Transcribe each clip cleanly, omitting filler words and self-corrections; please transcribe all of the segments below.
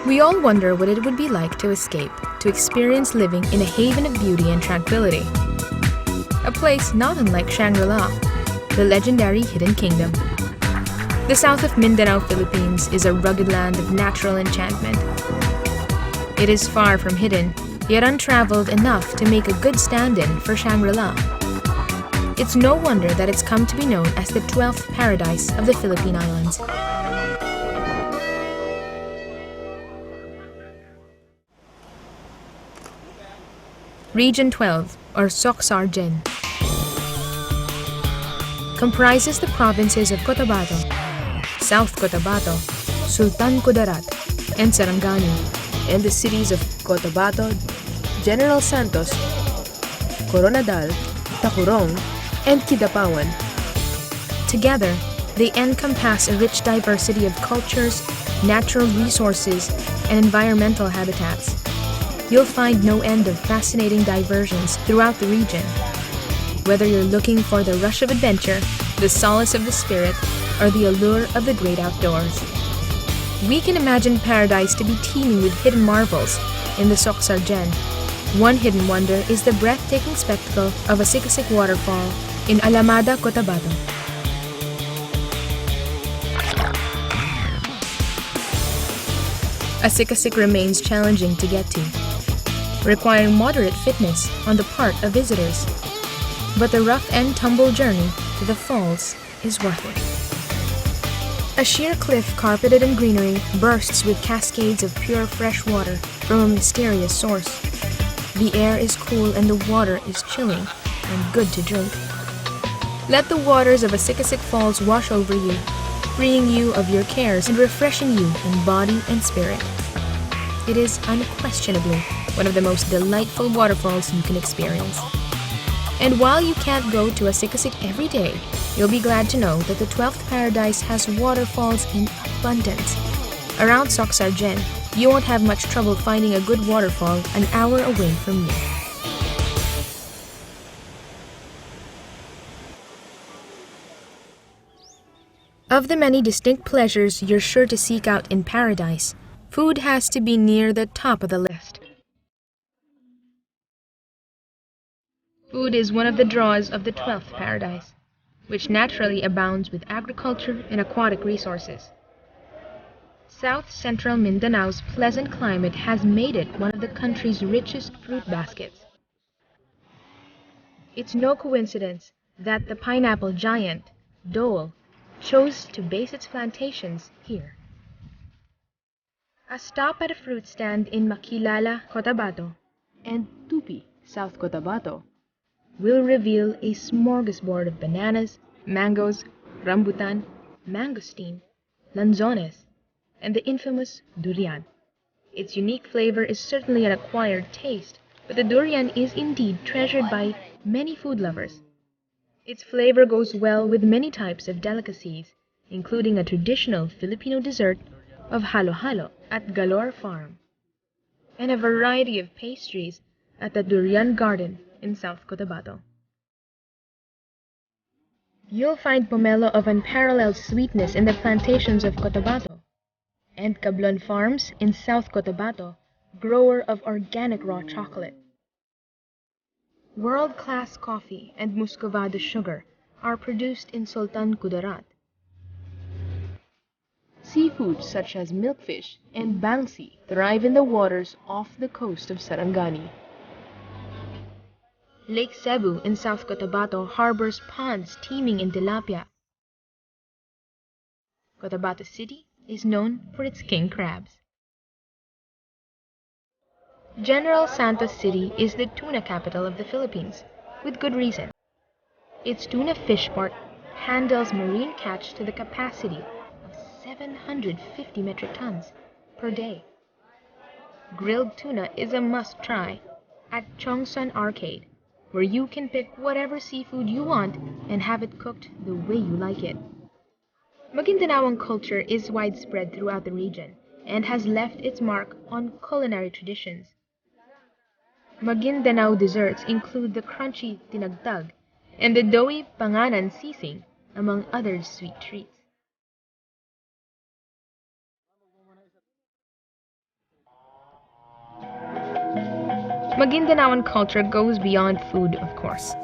We all wonder what it would be like to escape, to experience living in a haven of beauty and tranquility. A place not unlike Shangri-La, the legendary Hidden Kingdom. The south of Mindanao, Philippines is a rugged land of natural enchantment. It is far from hidden, yet untraveled enough to make a good stand-in for Shangri-La. It's no wonder that it's come to be known as the 12th paradise of the Philippine Islands. Region 12, or Soc-Sargen, comprises the provinces of Cotabato, South Cotabato, Sultan Kudarat, and Sarangani, and the cities of Cotabato, General Santos, Coronadal, Tacurong, and Kidapawan. Together, they encompass a rich diversity of cultures, natural resources, and environmental habitats. You'll find no end of fascinating diversions throughout the region. Whether you're looking for the rush of adventure, the solace of the spirit, or the allure of the great outdoors. We can imagine paradise to be teeming with hidden marvels in the Soc-Sargen. One hidden wonder is the breathtaking spectacle of a Sikasik waterfall in Alamada, Cotabato. A Sikasik remains challenging to get to, requiring moderate fitness on the part of visitors. But the rough and tumble journey to the falls is worth it. A sheer cliff carpeted in greenery bursts with cascades of pure fresh water from a mysterious source. The air is cool and the water is chilling and good to drink. Let the waters of a Sikasik Falls wash over you, freeing you of your cares and refreshing you in body and spirit. It is unquestionably one of the most delightful waterfalls you can experience. And while you can't go to a Sikasik every day, you'll be glad to know that the 12th paradise has waterfalls in abundance. Around Soc-Sargen, you won't have much trouble finding a good waterfall an hour away from you. Of the many distinct pleasures you're sure to seek out in paradise, food has to be near the top of the list. Food is one of the draws of the 12th paradise, which naturally abounds with agriculture and aquatic resources. South Central Mindanao's pleasant climate has made it one of the country's richest fruit baskets. It's no coincidence that the pineapple giant, Dole, chose to base its plantations here. A stop at a fruit stand in Makilala, Cotabato, and Tupi, South Cotabato, will reveal a smorgasbord of bananas, mangoes, rambutan, mangosteen, lanzones, and the infamous durian. Its unique flavor is certainly an acquired taste, but the durian is indeed treasured by many food lovers. Its flavor goes well with many types of delicacies, including a traditional Filipino dessert of halo-halo at Galore Farm, and a variety of pastries at the Durian Garden in South Cotabato. You'll find pomelo of unparalleled sweetness in the plantations of Cotabato, and Cablon Farms in South Cotabato, grower of organic raw chocolate. World-class coffee and muscovado sugar are produced in Sultan Kudarat. Seafood such as milkfish and bangsi thrive in the waters off the coast of Sarangani. Lake Cebu in South Cotabato harbors ponds teeming in tilapia. Cotabato City is known for its king crabs. General Santos City is the tuna capital of the Philippines, with good reason. Its tuna fish port handles marine catch to the capacity of 750 metric tons per day. Grilled tuna is a must-try at Chongson Arcade, where you can pick whatever seafood you want and have it cooked the way you like it. Maguindanaoan culture is widespread throughout the region and has left its mark on culinary traditions. Maguindanao desserts include the crunchy tinagtag and the doughy panganan sisig, among other sweet treats. Maguindanaoan culture goes beyond food, of course.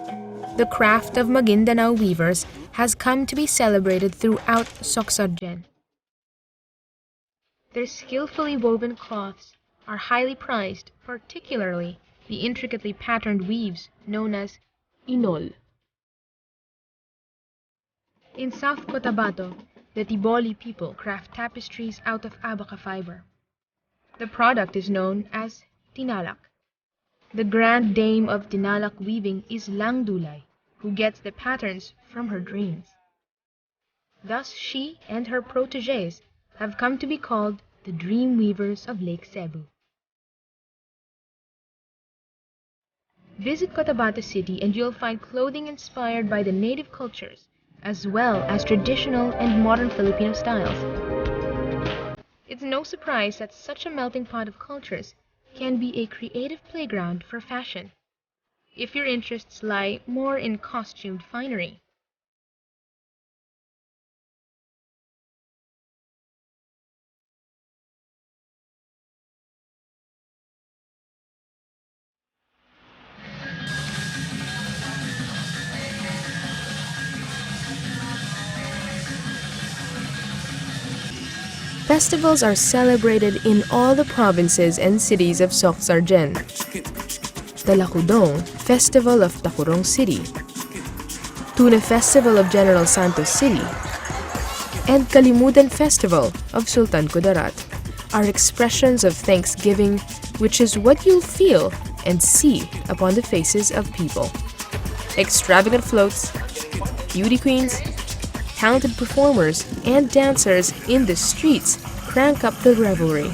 The craft of Maguindanao weavers has come to be celebrated throughout Soxargen. Their skillfully woven cloths are highly prized, particularly the intricately patterned weaves known as inol. In South Cotabato, the Tiboli people craft tapestries out of abaca fiber. The product is known as tinalak. The grand dame of tinalak weaving is Lang Dulay, who gets the patterns from her dreams. Thus she and her protégés have come to be called the dream weavers of Lake Cebu. Visit Cotabato City and you'll find clothing inspired by the native cultures, as well as traditional and modern Filipino styles. It's no surprise that such a melting pot of cultures can be a creative playground for fashion, if your interests lie more in costumed finery. Festivals are celebrated in all the provinces and cities of Soxargen. The Lacudong Festival of Tacurong City, Tuna Festival of General Santos City, and Kalimutan Festival of Sultan Kudarat are expressions of thanksgiving, which is what you'll feel and see upon the faces of people. Extravagant floats, beauty queens, talented performers and dancers in the streets crank up the revelry.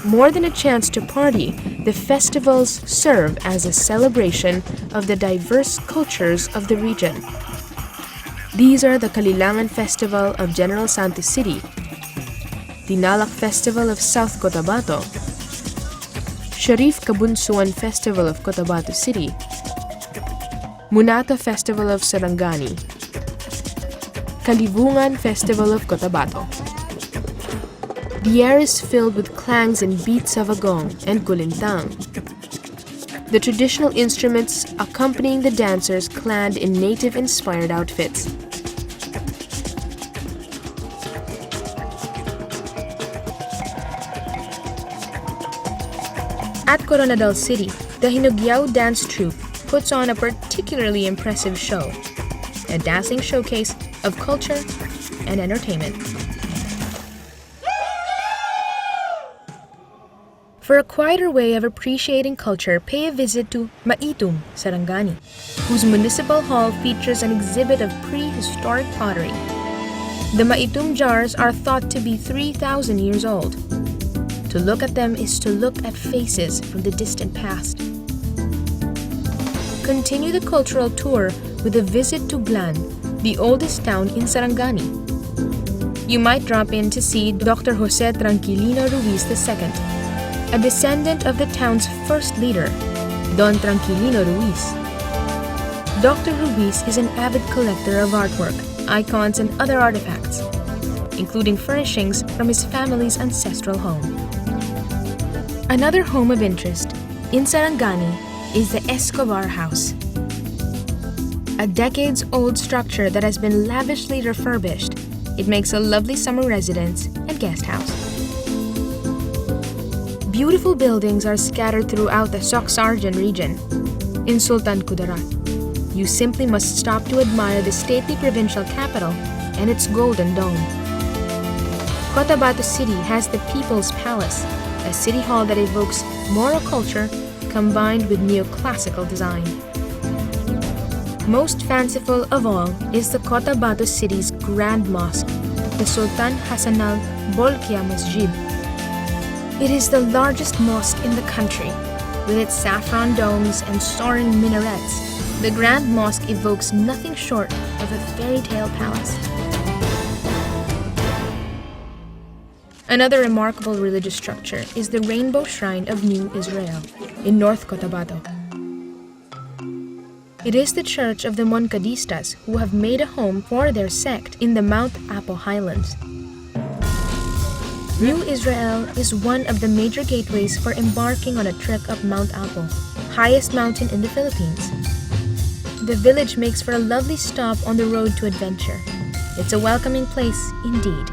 More than a chance to party, the festivals serve as a celebration of the diverse cultures of the region. These are the Kalilangan Festival of General Santos City, Tinalak Festival of South Cotabato, Sharif Kabunsuan Festival of Cotabato City, Munata Festival of Sarangani, Kalibungan Festival of Cotabato. The air is filled with clangs and beats of agong and kulintang. The traditional instruments accompanying the dancers clad in native-inspired outfits. At Coronadal City, the Hinugyao Dance Troupe puts on a particularly impressive show, a dazzling showcase of culture and entertainment. For a quieter way of appreciating culture, pay a visit to Maitum, Sarangani, whose municipal hall features an exhibit of prehistoric pottery. The Maitum jars are thought to be 3,000 years old. To look at them is to look at faces from the distant past. Continue the cultural tour with a visit to Glan, the oldest town in Sarangani. You might drop in to see Dr. Jose Tranquilino Ruiz II, a descendant of the town's first leader, Don Tranquilino Ruiz. Dr. Ruiz is an avid collector of artwork, icons, and other artifacts, including furnishings from his family's ancestral home. Another home of interest in Sarangani is the Escobar House, a decades-old structure that has been lavishly refurbished. It makes a lovely summer residence and guest house. Beautiful buildings are scattered throughout the Soxargen region. In Sultan Kudarat, you simply must stop to admire the stately provincial capital and its golden dome. Cotabato City has the People's Palace, a city hall that evokes Moro culture combined with neoclassical design. Most fanciful of all is the Cotabato City's Grand Mosque, the Sultan Hassanal Bolkiah Masjid. It is the largest mosque in the country. With its saffron domes and soaring minarets, the Grand Mosque evokes nothing short of a fairy tale palace. Another remarkable religious structure is the Rainbow Shrine of New Israel in North Cotabato. It is the church of the Moncadistas who have made a home for their sect in the Mount Apo Highlands. New Israel is one of the major gateways for embarking on a trek up Mount Apo, highest mountain in the Philippines. The village makes for a lovely stop on the road to adventure. It's a welcoming place indeed.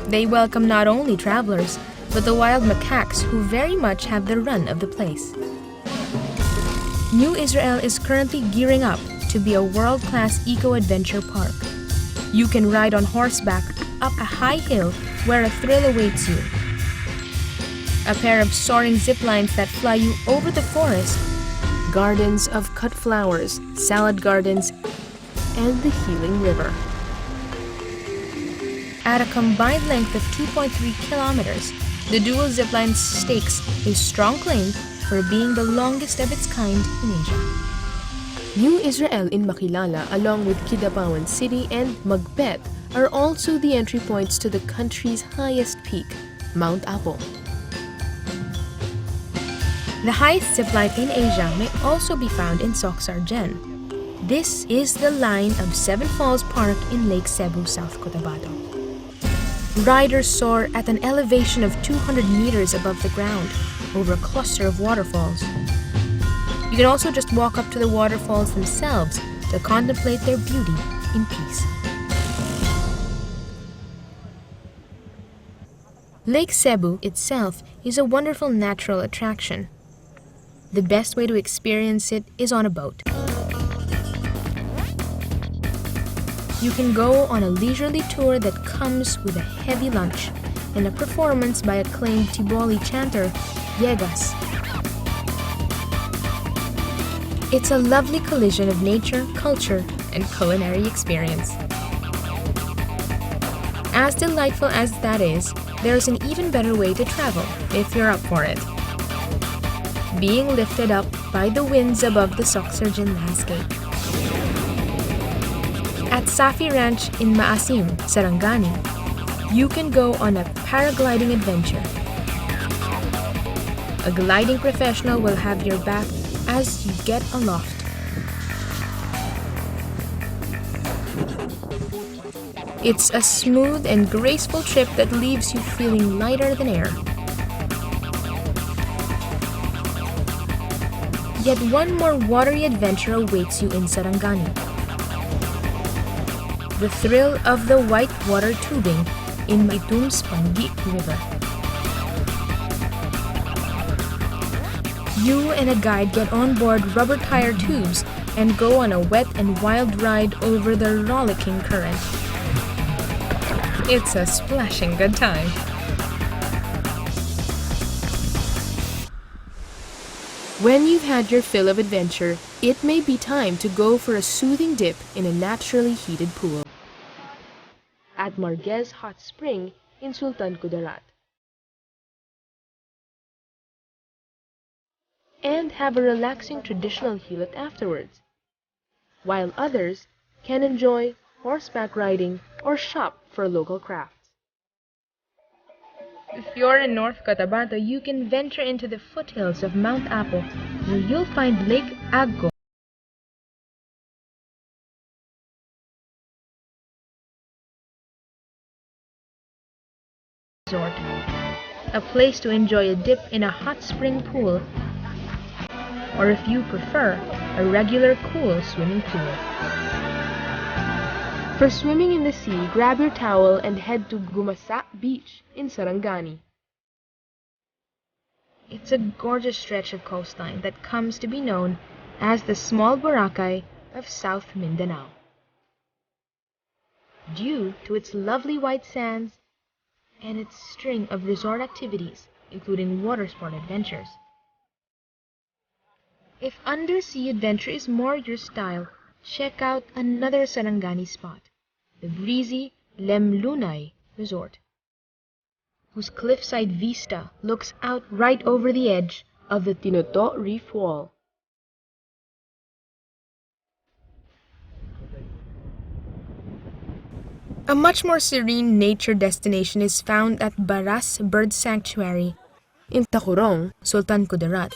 They welcome not only travelers, but the wild macaques who very much have the run of the place. New Israel is currently gearing up to be a world-class eco-adventure park. You can ride on horseback up a high hill where a thrill awaits you. A pair of soaring zip lines that fly you over the forest, gardens of cut flowers, salad gardens, and the healing river. At a combined length of 2.3 kilometers, the dual zipline stakes a strong claim for being the longest of its kind in Asia. New Israel in Makilala, along with Kidapawan City and Magbet, are also the entry points to the country's highest peak, Mount Apo. The highest zipline in Asia may also be found in Soxargen. This is the line of Seven Falls Park in Lake Cebu, South Cotabato. Riders soar at an elevation of 200 meters above the ground over a cluster of waterfalls. You can also just walk up to the waterfalls themselves to contemplate their beauty in peace. Lake Cebu itself is a wonderful natural attraction. The best way to experience it is on a boat. You can go on a leisurely tour that comes with a heavy lunch and a performance by acclaimed Tiboli chanter, Yegas. It's a lovely collision of nature, culture, and culinary experience. As delightful as that is, there's an even better way to travel if you're up for it. Being lifted up by the winds above the Soxargen landscape. At Safi Ranch in Maasim, Sarangani, you can go on a paragliding adventure. A gliding professional will have your back as you get aloft. It's a smooth and graceful trip that leaves you feeling lighter than air. Yet one more watery adventure awaits you in Sarangani. The thrill of the white water tubing in Maitum's Pangi River. You and a guide get on board rubber tire tubes and go on a wet and wild ride over the rollicking current. It's a splashing good time. When you've had your fill of adventure, it may be time to go for a soothing dip in a naturally heated pool. At Marquez Hot Spring in Sultan Kudarat. And have a relaxing traditional hilot afterwards, while others can enjoy horseback riding or shop for local crafts. If you're in North Cotabato, you can venture into the foothills of Mount Apo, where you'll find Lake Agco, resort, a place to enjoy a dip in a hot spring pool, or if you prefer, a regular cool swimming pool. For swimming in the sea, grab your towel and head to Gumasa Beach in Sarangani. It's a gorgeous stretch of coastline that comes to be known as the Small Boracay of South Mindanao. Due to its lovely white sands and its string of resort activities, including water sport adventures. If undersea adventure is more your style, check out another Sarangani spot, the breezy Lemlunay Resort, whose cliffside vista looks out right over the edge of the Tinoto Reef Wall. A much more serene nature destination is found at Baras Bird Sanctuary in Tacurong, Sultan Kudarat.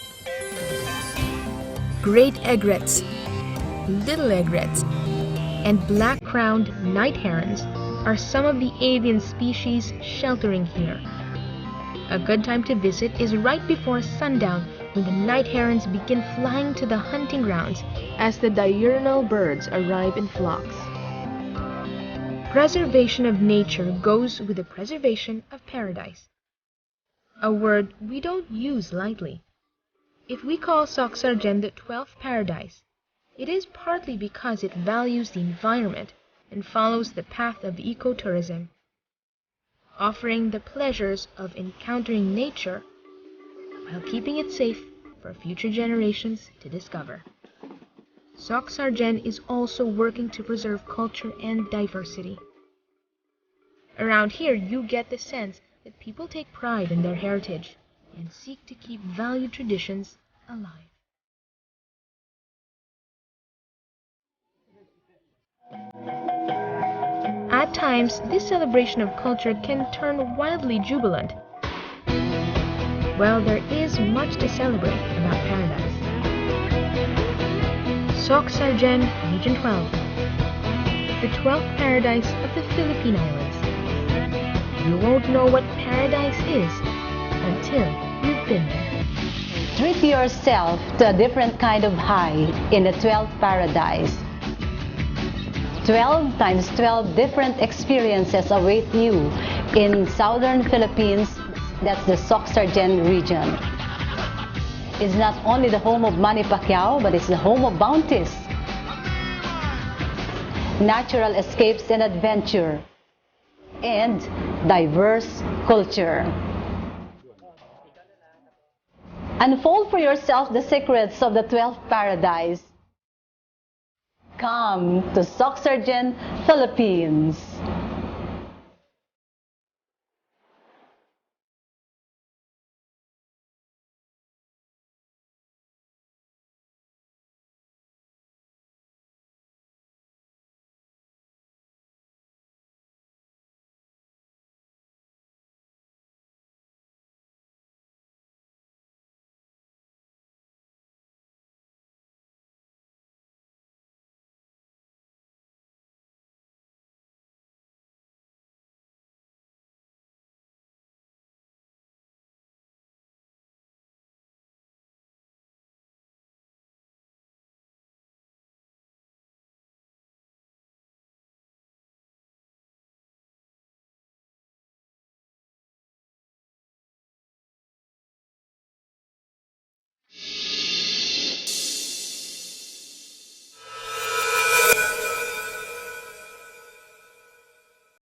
Great egrets, little egrets, and black-crowned night herons are some of the avian species sheltering here, A good time to visit is right before sundown, when the night herons begin flying to the hunting grounds as the diurnal birds arrive in flocks. Preservation of nature goes with the preservation of paradise, a word we don't use lightly. If we call Soxargen the 12th paradise, it is partly because it values the environment and follows the path of ecotourism, offering the pleasures of encountering nature while keeping it safe for future generations to discover. Soxargen is also working to preserve culture and diversity. Around here, you get the sense that people take pride in their heritage and seek to keep valued traditions alive. At times, this celebration of culture can turn wildly jubilant. Well, there is much to celebrate about paradise. Soxargen, Region 12, the 12th paradise of the Philippine Islands. You won't know what paradise is until you've been there. Treat yourself to a different kind of high in the 12th paradise. 12 times 12 different experiences await you in southern Philippines. That's the Soxargen region. It's not only the home of Manny Pacquiao, but it's the home of bounties, natural escapes and adventure, and diverse culture. Unfold for yourself the secrets of the 12th paradise. Come to Soxargen, Philippines.